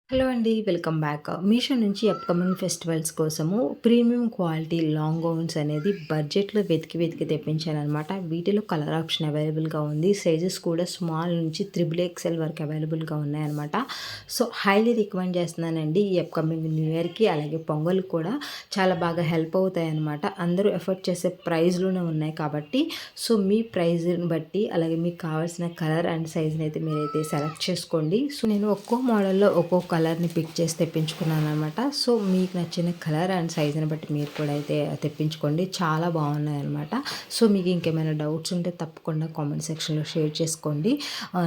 Hello అండి. Welcome back. Meesho నుంచి upcoming festivals కోసము ప్రీమియం క్వాలిటీ లాంగ్ గౌన్స్ అనేది బడ్జెట్‌లో వెతికి తెప్పించాననమాట. వీటిలో కలర్ ఆప్షన్ అవైలబుల్‌గా ఉంది. సైజెస్ కూడా స్మాల్ నుంచి త్రిబుల్ ఎక్స్ఎల్ వరకు అవైలబుల్‌గా ఉన్నాయన్నమాట. సో, హైలీ రికమెండ్ చేస్తున్నానండి. ఈ అప్‌కమింగ్ న్యూ ఇయర్‌కి అలాగే పొంగల్‌కి కూడా చాలా బాగా హెల్ప్ అవుతాయన్నమాట. అందరూ ఎఫర్ట్ చేసే ప్రైస్‌లోనే ఉన్నాయి కాబట్టి, సో, మీ ప్రైజ్‌ని బట్టి అలాగే మీకు కావాల్సిన కలర్ అండ్ సైజ్‌ని అయితే మీరైతే సెలెక్ట్ చేసుకోండి. సో, నేను ఒక్కో మోడల్‌లో ఒక్కో కలర్ని పిక్ చేసి తెప్పించుకున్నాను అనమాట. సో, మీకు నచ్చిన కలర్ అండ్ సైజుని బట్టి మీరు కూడా అయితే తెప్పించుకోండి. చాలా బాగున్నాయి అనమాట. సో, మీకు ఇంకేమైనా డౌట్స్ ఉంటే తప్పకుండా కామెంట్ సెక్షన్లో షేర్ చేసుకోండి.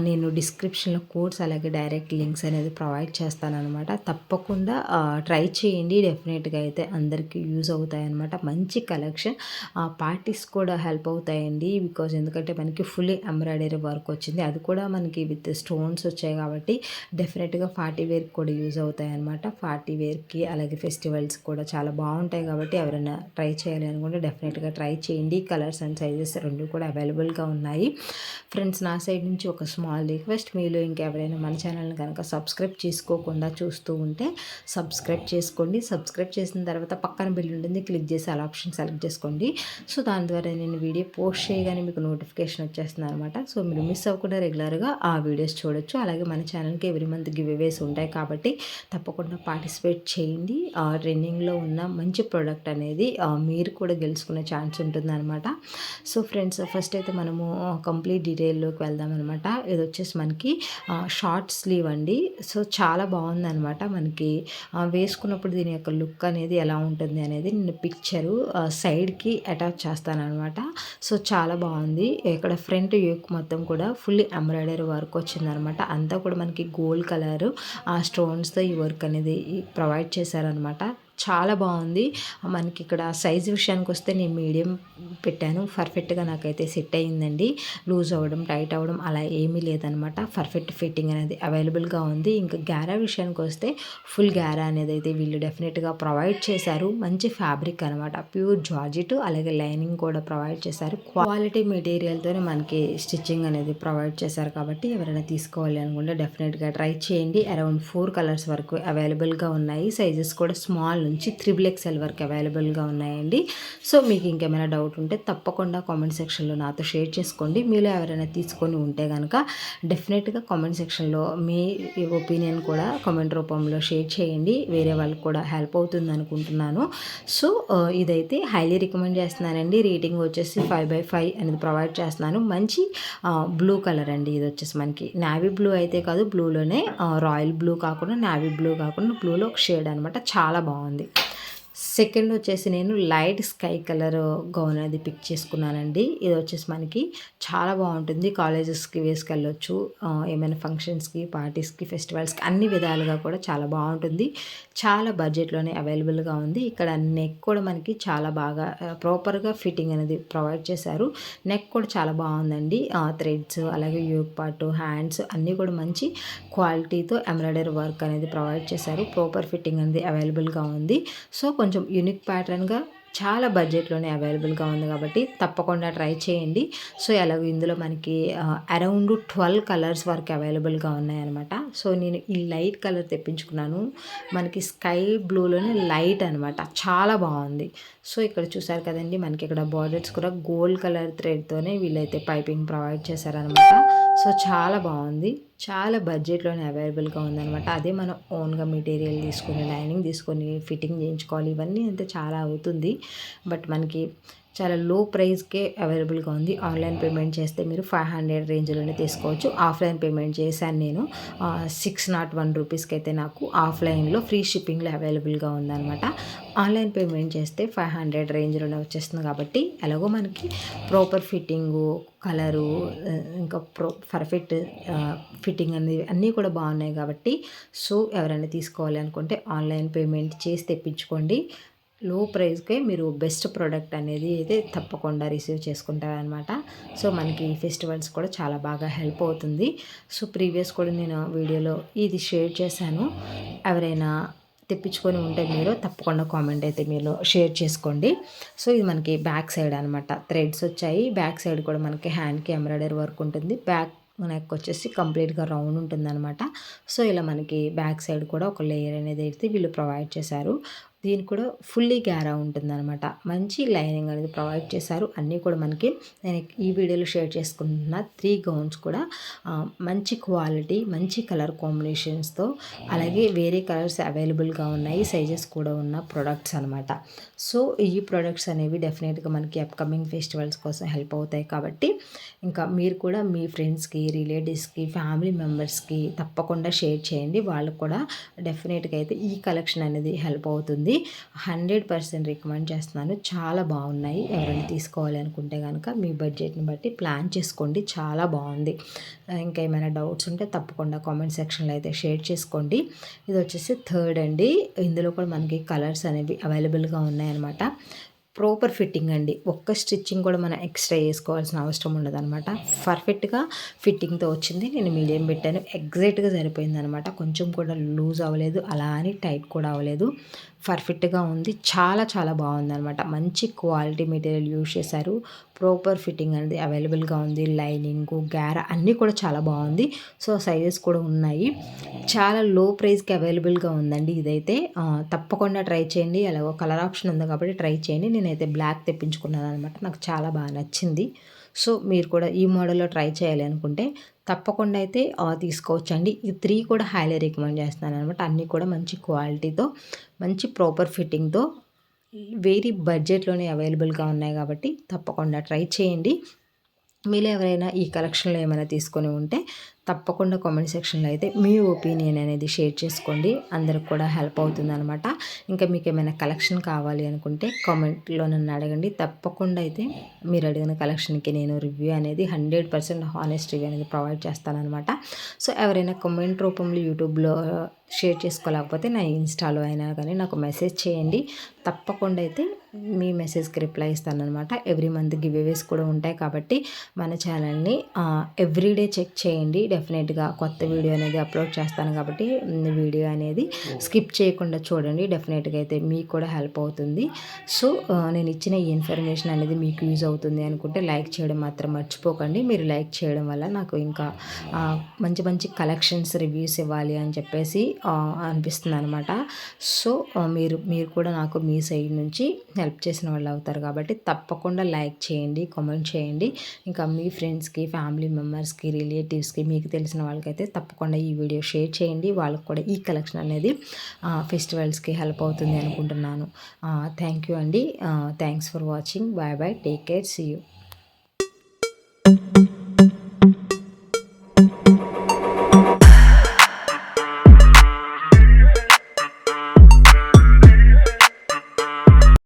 నేను డిస్క్రిప్షన్లో కోడ్స్ అలాగే డైరెక్ట్ లింక్స్ అనేది ప్రొవైడ్ చేస్తానన్నమాట. తప్పకుండా ట్రై చేయండి. డెఫినెట్గా అయితే అందరికీ యూజ్ అవుతాయన్నమాట. మంచి కలెక్షన్. పార్టీస్ కూడా హెల్ప్ అవుతాయండి. బికాజ్ ఎందుకంటే మనకి ఫుల్లీ ఎంబ్రాయిడరీ వర్క్ వచ్చింది. అది కూడా మనకి విత్ స్టోన్స్ వచ్చాయి కాబట్టి డెఫినెట్గా పార్టీ వేర్ కూడా యూజ్ అవుతాయి అనమాట. పార్టీ వేర్కి అలాగే ఫెస్టివల్స్ కూడా చాలా బాగుంటాయి కాబట్టి ఎవరైనా ట్రై చేయాలి అనుకుంటే డెఫినెట్గా ట్రై చేయండి. కలర్స్ అండ్ సైజెస్ రెండు కూడా అవైలబుల్గా ఉన్నాయి. ఫ్రెండ్స్, నా సైడ్ నుంచి ఒక స్మాల్ రిక్వెస్ట్, మీలో ఇంకెవరైనా మన ఛానల్ని కనుక సబ్స్క్రైబ్ చేసుకోకుండా చూస్తూ ఉంటే సబ్స్క్రైబ్ చేసుకోండి. సబ్స్క్రైబ్ చేసిన తర్వాత పక్కన బిల్ ఉంటుంది, క్లిక్ చేసి అలా ఆప్షన్ సెలెక్ట్ చేసుకోండి. సో, దాని ద్వారా నేను వీడియో పోస్ట్ చేయగానే మీకు నోటిఫికేషన్ వచ్చేస్తుంది అనమాట. సో, మీరు మిస్ అవ్వకుండా రెగ్యులర్గా ఆ వీడియోస్ చూడొచ్చు. అలాగే మన ఛానల్కి ఎవ్రీ మంత్ గివ్ అవేస్ ఉంటాయి కాబట్టి తప్పకుండా పార్టిసిపేట్ చేయండి. రన్నింగ్లో ఉన్న మంచి ప్రోడక్ట్ అనేది మీరు కూడా గెలుచుకునే ఛాన్స్ ఉంటుందన్నమాట. సో, ఫ్రెండ్స్, ఫస్ట్ అయితే మనము కంప్లీట్ డీటెయిల్లోకి వెళ్దామన్నమాట. ఇది వచ్చేసి మనకి షార్ట్ స్లీవ్ అండి. సో, చాలా బాగుందన్నమాట. మనకి వేసుకున్నప్పుడు దీని యొక్క లుక్ అనేది ఎలా ఉంటుంది అనేది నేను పిక్చరు సైడ్కి అటాచ్ చేస్తానన్నమాట. సో, చాలా బాగుంది. ఇక్కడ ఫ్రంట్ యోక్ మొత్తం కూడా ఫుల్లీ ఎంబ్రాయిడరీ వర్క్ వచ్చిందనమాట. అంతా కూడా మనకి గోల్డ్ కలరు ఆ స్టోన్స్తో ఈ వర్క్ అనేది ప్రొవైడ్ చేశారనమాట. చాలా బాగుంది. మనకి ఇక్కడ సైజ్ విషయానికి వస్తే నేను మీడియం పెట్టాను. పర్ఫెక్ట్గా నాకైతే సెట్ అయ్యిందండి. లూజ్ అవ్వడం, టైట్ అవ్వడం అలా ఏమీ లేదనమాట. పర్ఫెక్ట్ ఫిట్టింగ్ అనేది అవైలబుల్గా ఉంది. ఇంకా గ్యారా విషయానికి వస్తే ఫుల్ గ్యారా అనేది అయితే వీళ్ళు డెఫినెట్గా ప్రొవైడ్ చేశారు. మంచి ఫ్యాబ్రిక్ అనమాట. ప్యూర్ జార్జెట్ అలాగే లైనింగ్ కూడా ప్రొవైడ్ చేశారు. క్వాలిటీ మెటీరియల్తోనే మనకి స్టిచ్చింగ్ అనేది ప్రొవైడ్ చేశారు కాబట్టి ఎవరైనా తీసుకోవాలి అనుకుంటే డెఫినెట్గా ట్రై చేయండి. అరౌండ్ 4 కలర్స్ వరకు అవైలబుల్గా ఉన్నాయి. సైజెస్ కూడా స్మాల్ నుంచి త్రిబుల్ ఎక్స్ఎల్ వరకు అవైలబుల్గా ఉన్నాయండి. సో, మీకు ఇంకేమైనా డౌట్ ఉంటే తప్పకుండా కామెంట్ సెక్షన్లో నాతో షేర్ చేసుకోండి. మీలో ఎవరైనా తీసుకొని ఉంటే కనుక డెఫినెట్గా కామెంట్ సెక్షన్లో మీ ఒపీనియన్ కూడా కామెంట్ రూపంలో షేర్ చేయండి. వేరే వాళ్ళకి కూడా హెల్ప్ అవుతుంది అనుకుంటున్నాను. సో, ఇదైతే హైలీ రికమెండ్ చేస్తున్నానండి. రేటింగ్ వచ్చేసి 5/5 అనేది ప్రొవైడ్ చేస్తున్నాను. మంచి బ్లూ కలర్ అండి. ఇది వచ్చేసి మనకి నావీ బ్లూ అయితే కాదు, బ్లూలోనే రాయల్ బ్లూ కాకుండా నావీ బ్లూ కాకుండా బ్లూలో ఒక షేడ్ అనమాట. చాలా బాగుంది. సెకండ్ వచ్చేసి నేను లైట్ స్కై కలర్ గౌన్ అనేది పిక్ చేసుకున్నానండి. ఇది వచ్చేసి మనకి చాలా బాగుంటుంది. కాలేజెస్కి వేసుకెళ్ళొచ్చు. ఏమైనా ఫంక్షన్స్కి, పార్టీస్కి, ఫెస్టివల్స్కి అన్ని విధాలుగా కూడా చాలా బాగుంటుంది. చాలా బడ్జెట్లోనే అవైలబుల్గా ఉంది. ఇక్కడ నెక్ కూడా మనకి చాలా బాగా ప్రాపర్గా ఫిట్టింగ్ అనేది ప్రొవైడ్ చేశారు. నెక్ కూడా చాలా బాగుందండి. థ్రెడ్స్ అలాగే యోక్ పార్ట్, హ్యాండ్స్ అన్నీ కూడా మంచి క్వాలిటీతో ఎంబ్రాయిడరీ వర్క్ అనేది ప్రొవైడ్ చేశారు. ప్రాపర్ ఫిట్టింగ్ అనేది అవైలబుల్గా ఉంది. సో, కొంచెం యూనిక్ ప్యాటర్న్గా చాలా బడ్జెట్లోనే అవైలబుల్గా ఉంది కాబట్టి తప్పకుండా ట్రై చేయండి. సో, ఎలాగో ఇందులో మనకి అరౌండ్ 12 కలర్స్ వరకు అవైలబుల్గా ఉన్నాయన్నమాట. సో, నేను ఈ లైట్ కలర్ తెప్పించుకున్నాను. మనకి స్కై బ్లూలోనే లైట్ అనమాట. చాలా బాగుంది. సో, ఇక్కడ చూసారు కదండి, మనకి ఇక్కడ బార్డర్స్ కూడా గోల్డ్ కలర్ థ్రెడ్తోనే వీళ్ళైతే పైపింగ్ ప్రొవైడ్ చేశారనమాట. సో, చాలా బాగుంది. చాలా బడ్జెట్లోనే అవైలబుల్గా ఉందనమాట. అదే మనం ఓన్గా మెటీరియల్ తీసుకొని లైనింగ్ తీసుకొని ఫిట్టింగ్ చేయించుకోవాలి. ఇవన్నీ అంటే చాలా అవుతుంది. బట్ మనకి చాలా లో ప్రైస్కే అవైలబుల్గా ఉంది. ఆన్లైన్ పేమెంట్ చేస్తే మీరు 500 రేంజ్లోనే తీసుకోవచ్చు. ఆఫ్లైన్ పేమెంట్ చేశాను నేను 601 రూపీస్కి అయితే నాకు ఆఫ్లైన్లో ఫ్రీ షిప్పింగ్లో అవైలబుల్గా ఉందన్నమాట. ఆన్లైన్ పేమెంట్ చేస్తే 500 రేంజ్లోనే వచ్చేస్తుంది కాబట్టి ఎలాగో మనకి ప్రాపర్ ఫిట్టింగు, కలరు, ఇంకా పర్ఫెక్ట్ ఫిట్టింగ్ అనేది అన్నీ కూడా బాగున్నాయి కాబట్టి సో, ఎవరైనా తీసుకోవాలి అనుకుంటే ఆన్లైన్ పేమెంట్ చేసి తెప్పించుకోండి. లో ప్రైస్కే మీరు బెస్ట్ ప్రోడక్ట్ అనేది అయితే తప్పకుండా రిసీవ్ చేసుకుంటారనమాట. సో, మనకి ఫెస్టివల్స్ కూడా చాలా బాగా హెల్ప్ అవుతుంది. సో, ప్రీవియస్ కూడా నేను వీడియోలో ఇది షేర్ చేశాను. ఎవరైనా తెప్పించుకొని ఉంటే మీరు తప్పకుండా కామెంట్ అయితే మీరు షేర్ చేసుకోండి. సో, ఇది మనకి బ్యాక్ సైడ్ అనమాట. థ్రెడ్స్ వచ్చాయి. బ్యాక్ సైడ్ కూడా మనకి హ్యాండ్కి ఎంబ్రాయిడరీ వర్క్ ఉంటుంది. బ్యాక్ నెక్ వచ్చేసి కంప్లీట్గా రౌండ్ ఉంటుందన్నమాట. సో ఇలా మనకి బ్యాక్ సైడ్ కూడా ఒక లేయర్ అనేది అయితే వీళ్ళు ప్రొవైడ్ చేశారు. దీనికి కూడా ఫుల్లీ గ్యారా ఉంటుందన్నమాట. మంచి లైనింగ్ అనేది ప్రొవైడ్ చేశారు. అన్నీ కూడా మనకి నేను ఈ వీడియోలో షేర్ చేసుకుంటున్న 3 గౌన్స్ కూడా మంచి క్వాలిటీ, మంచి కలర్ కాంబినేషన్స్తో, అలాగే వేరే కలర్స్ అవైలబుల్గా ఉన్నాయి, సైజెస్ కూడా ఉన్న ప్రొడక్ట్స్ అనమాట. సో ఈ ప్రొడక్ట్స్ అనేవి డెఫినెట్గా మనకి అప్కమింగ్ ఫెస్టివల్స్ కోసం హెల్ప్ అవుతాయి. కాబట్టి ఇంకా మీరు కూడా మీ ఫ్రెండ్స్కి, రిలేటివ్స్కి, ఫ్యామిలీ మెంబర్స్కి తప్పకుండా షేర్ చేయండి. వాళ్ళకు కూడా డెఫినెట్గా అయితే ఈ కలెక్షన్ అనేది హెల్ప్ అవుతుంది. 100% రికమెండ్ చేస్తున్నాను. చాలా బాగున్నాయి. ఎవరైనా తీసుకోవాలి అనుకుంటే కనుక మీ బడ్జెట్ని బట్టి ప్లాన్ చేసుకోండి. చాలా బాగుంది. ఇంకా ఏమైనా డౌట్స్ ఉంటే తప్పకుండా కామెంట్ సెక్షన్లో అయితే షేర్ చేసుకోండి. ఇది వచ్చేసి థర్డ్ అండి. ఇందులో కూడా మనకి కలర్స్ అనేవి అవైలబుల్గా ఉన్నాయన్నమాట. ప్రాపర్ ఫిట్టింగ్ అండి. ఒక్క స్టిచ్చింగ్ కూడా మనం ఎక్స్ట్రా వేసుకోవాల్సిన అవసరం ఉండదన్నమాట. పర్ఫెక్ట్గా ఫిట్టింగ్తో వచ్చింది. నేను మీడియం పెట్టాను. ఎగ్జాక్ట్గా సరిపోయిందనమాట. కొంచెం కూడా లూజ్ అవ్వలేదు, అలా అని టైట్ కూడా అవ్వలేదు. పర్ఫెక్ట్గా ఉంది. చాలా చాలా బాగుందనమాట. మంచి క్వాలిటీ మెటీరియల్ యూజ్ చేశారు. ప్రాపర్ ఫిట్టింగ్ అనేది అవైలబుల్గా ఉంది. లైనింగు, గ్యారా అన్నీ కూడా చాలా బాగుంది. సో సైజెస్ కూడా ఉన్నాయి. చాలా లో ప్రైస్కి అవైలబుల్గా ఉందండి ఇదైతే. తప్పకుండా ట్రై చేయండి. అలాగో కలర్ ఆప్షన్ ఉంది కాబట్టి ట్రై చేయండి. నేనైతే బ్లాక్ తెప్పించుకున్నాను అనమాట. నాకు చాలా బాగా నచ్చింది. సో మీరు కూడా ఈ మోడల్లో ట్రై చేయాలి అనుకుంటే తప్పకుండా అయితే తీసుకోవచ్చండి. ఈ 3 కూడా హైలీ రికమెండ్ చేస్తున్నాను అనమాట. అన్నీ కూడా మంచి క్వాలిటీతో, మంచి ప్రాపర్ ఫిట్టింగ్తో, వెరీ బడ్జెట్లోనే అవైలబుల్గా ఉన్నాయి కాబట్టి తప్పకుండా ట్రై చేయండి. మీలో ఎవరైనా ఈ కలెక్షన్లో ఏమైనా తీసుకొని ఉంటే తప్పకుండా కామెంట్ సెక్షన్లో అయితే మీ ఒపీనియన్ అనేది షేర్ చేసుకోండి. అందరికి కూడా హెల్ప్ అవుతుందనమాట. ఇంకా మీకు ఏమైనా కలెక్షన్ కావాలి అనుకుంటే కామెంట్లో నన్ను అడగండి. తప్పకుండా అయితే మీరు అడిగిన కలెక్షన్కి నేను రివ్యూ అనేది 100% హానెస్ట్ రివ్యూ అనేది ప్రొవైడ్ చేస్తానన్నమాట. సో ఎవరైనా కామెంట్ రూపంలో యూట్యూబ్లో షేర్ చేసుకోలేకపోతే నా ఇన్స్టాలో అయినా కానీ నాకు మెసేజ్ చేయండి. తప్పకుండా అయితే మీ మెసేజ్కి రిప్లై ఇస్తానన్నమాట. ఎవ్రీ మంత్ గివ్అవేస్ కూడా ఉంటాయి కాబట్టి మన ఛానల్ని ఎవ్రీడే చెక్ చేయండి. డెఫినెట్గా కొత్త వీడియో అనేది అప్లోడ్ చేస్తాను కాబట్టి వీడియో అనేది స్కిప్ చేయకుండా చూడండి. డెఫినెట్గా అయితే మీకు కూడా హెల్ప్ అవుతుంది. సో నేను ఇచ్చిన ఈ ఇన్ఫర్మేషన్ అనేది మీకు యూజ్ అవుతుంది అనుకుంటే లైక్ చేయడం మాత్రం మర్చిపోకండి. మీరు లైక్ చేయడం వల్ల నాకు ఇంకా మంచి మంచి కలెక్షన్స్ రివ్యూస్ ఇవ్వాలి అని చెప్పేసి అనిపిస్తుంది అనమాట. సో మీరు కూడా నాకు మీ సైడ్ నుంచి హెల్ప్ చేసిన వాళ్ళు అవుతారు కాబట్టి తప్పకుండా లైక్ చేయండి, కామెంట్ చేయండి. ఇంకా మీ ఫ్రెండ్స్కి, ఫ్యామిలీ మెంబర్స్కి, రిలేటివ్స్కి, మీకు తెలిసిన వాళ్ళకైతే తప్పకుండా ఈ వీడియో షేర్ చేయండి. వాళ్ళకు కూడా ఈ కలెక్షన్ అనేది ఫెస్టివల్స్కి హెల్ప్ అవుతుంది అనుకుంటున్నాను. థ్యాంక్ యూ అండి. Thanks for watching. Bye bye. Take care. See you.